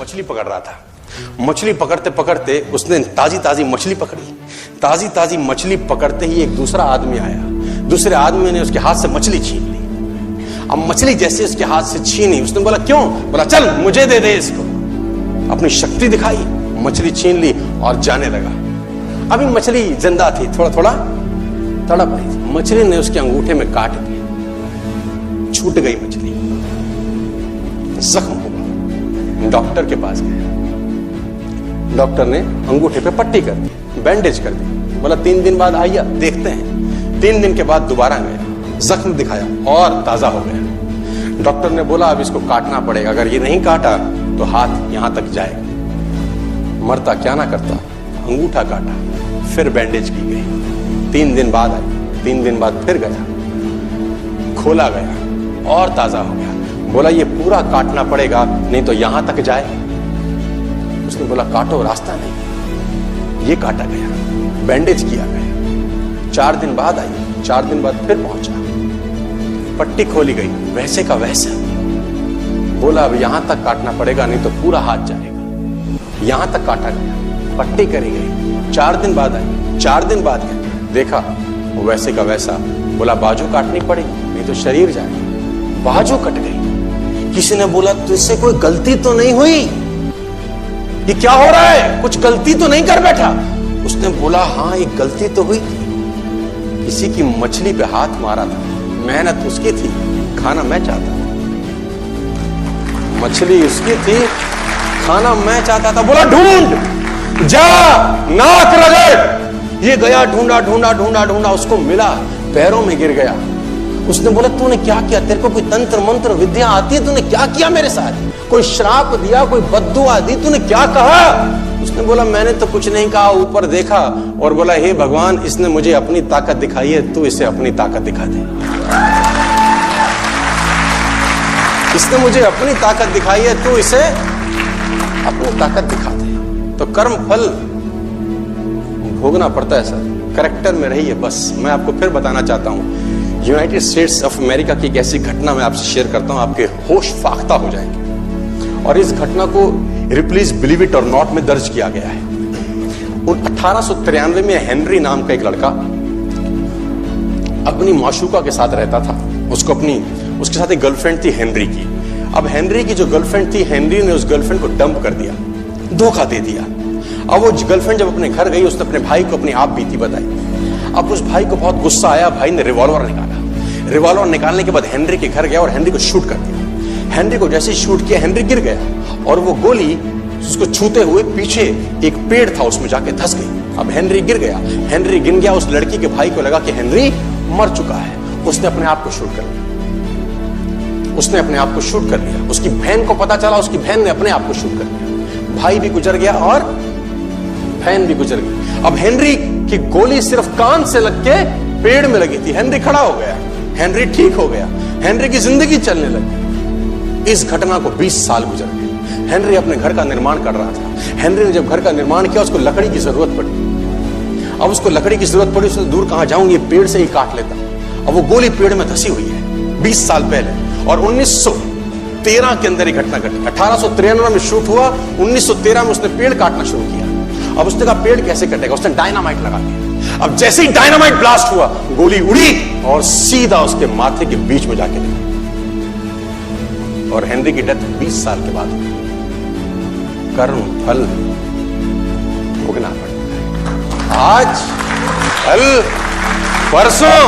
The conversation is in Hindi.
मछली पकड़ रहा था। मछली पकड़ते पकड़ते उसने ताजी ताजी मछली पकड़ी। ताजी ताजी मछली पकड़ते ही एक दूसरा आदमी आया। दूसरे आदमी ने उसके हाथ से मछली छीन ली। अब मछली जैसे उसके हाथ से छीनी, उसने बोला क्यों? बोला चल मुझे दे दे इसको। अपनी शक्ति दिखाई, मछली छीन ली और जाने लगा। अभी मछली जिंदा थी, थोड़ा थोड़ा तड़प रही थी। मछली ने उसके अंगूठे में काट दिया, छूट गई मछली, जख्म हुआ। डॉक्टर के पास गया। डॉक्टर ने अंगूठे पे पट्टी कर दी, बैंडेज कर दी। बोला 3 दिन बाद आइए देखते हैं। 3 दिन के बाद दोबारा गया, जख्म दिखाया और ताजा हो गया। डॉक्टर ने बोला अब इसको काटना पड़ेगा, अगर ये नहीं काटा तो हाथ यहां तक जाएगा। मरता क्या ना करता, अंगूठा काटा, फिर बैंडेज की गई। 3 दिन बाद आई, 3 दिन बाद फिर गया, खोला गया और ताजा हो गया। बोला ये पूरा काटना पड़ेगा नहीं तो यहां तक जाए। उसने बोला काटो, रास्ता नहीं। ये काटा गया, बैंडेज किया गया। 4 दिन बाद आई, 4 दिन बाद फिर पहुंचा, पट्टी खोली गई, वैसे का वैसा। बोला अब यहां तक काटना पड़ेगा नहीं तो पूरा हाथ जाएगा। यहां तक काटा गया, पट्टी करी गई। 4 दिन बाद आई, 4 दिन बाद गया, देखा वैसे का वैसा। बोला बाजू काटनी पड़ेगी नहीं तो शरीर जाएगा। बाजू कट गई। किसी ने बोला तुझसे कोई गलती तो नहीं हुई? ये क्या हो रहा है? कुछ गलती तो नहीं कर बैठा? उसने बोला हाँ एक गलती तो हुई थी। किसी की मछली पे हाथ मारा था, मेहनत उसकी थी, खाना मैं चाहता था। मछली उसकी थी, खाना मैं चाहता था। बोला ढूंढ, जा, नाक रगड़। ये गया, ढूंढा ढूंढा ढूंढा ढूंढा, उसको मिला, पैरों में गिर गया। उसने बोला तूने क्या किया? तेरे को कोई तंत्र मंत्र विद्या आती है? तूने क्या किया मेरे साथ? कोई श्राप दिया, कोई बद्दुआ दी? तूने क्या कहा? उसने बोला मैंने तो कुछ नहीं कहा, ऊपर देखा और बोला हे भगवान इसने मुझे अपनी ताकत दिखाई है, तू इसे अपनी ताकत दिखा दे। इसने मुझे अपनी ताकत दिखाई है, तू इसे अपनी ताकत दिखा दे। तो कर्म फल भोगना पड़ता है सर, करेक्टर में रहिए बस। मैं आपको फिर बताना चाहता हूं, यूनाइटेड स्टेट्स ऑफ अमेरिका की एक ऐसी घटना मैं आपसे शेयर करता हूं, आपके होश फाख्ता हो जाएंगे। और इस घटना को रिप्लीज बिलीव इट और नॉट में दर्ज किया गया है। 1893 में हेनरी नाम का एक लड़का अपनी माशूका के साथ रहता था। उसके साथ एक गर्लफ्रेंड थी हेनरी की। अब हेनरी की जो गर्लफ्रेंड थी, हेनरी ने उस गर्लफ्रेंड को डंप कर दिया, धोखा दे दिया। अब वो गर्लफ्रेंड जब अपने घर गई, उसने अपने भाई को अपनी आप बीती बताई। अब उस भाई को बहुत गुस्सा आया, भाई ने रिवॉल्वर निकाला। रिवॉल्वर निकालने के बाद हेनरी के घर गया और हेनरी को शूट कर दिया। हेनरी को जैसे शूट किया, हेनरी गिर गया और वो गोली उसको छूते हुए पीछे एक पेड़ था उसमें जाके धंस गई। अब हेनरी गिर गया, हेनरी गिर गया। उस लड़की के भाई को लगा कि हेनरी मर चुका है, उसने अपने आप को शूट कर लिया। उसने अपने आप को शूट कर लिया। उसकी बहन को पता चला, उसकी बहन ने अपने आप को शूट कर लिया। भाई भी गुजर गया और बहन भी गुजर गई। अब हेनरी की गोली सिर्फ कान से लग के पेड़ में लगी थी। हेनरी खड़ा हो गया, हेनरी ठीक हो गया, हेनरी की जिंदगी चलने लगी। इस घटना को 20 साल गुजर गए। हेनरी अपने घर का निर्माण कर रहा था। हेनरी ने जब घर का निर्माण किया, उसको लकड़ी की जरूरत पड़ी। अब उसको लकड़ी की जरूरत पड़ी, उससे दूर कहां जाऊं, ये पेड़ से ही काट लेता। अब वो गोली पेड़ में धसी हुई है 20 साल पहले। और 1913 के अंदर ये घटना घटी। 1893 में शूट हुआ, 1913 में उसने पेड़ काटना शुरू किया। अब उसने कहा पेड़ कैसे कटेगा, उसने डायनामाइट लगा दिया। अब जैसे ही डायनामाइट ब्लास्ट हुआ, गोली उड़ी और सीधा उसके माथे के बीच में जाके लगी। और हेनरी की डेथ 20 साल के बाद हुई। कर्म फल भोगना पड़ता है। आज, कल, परसों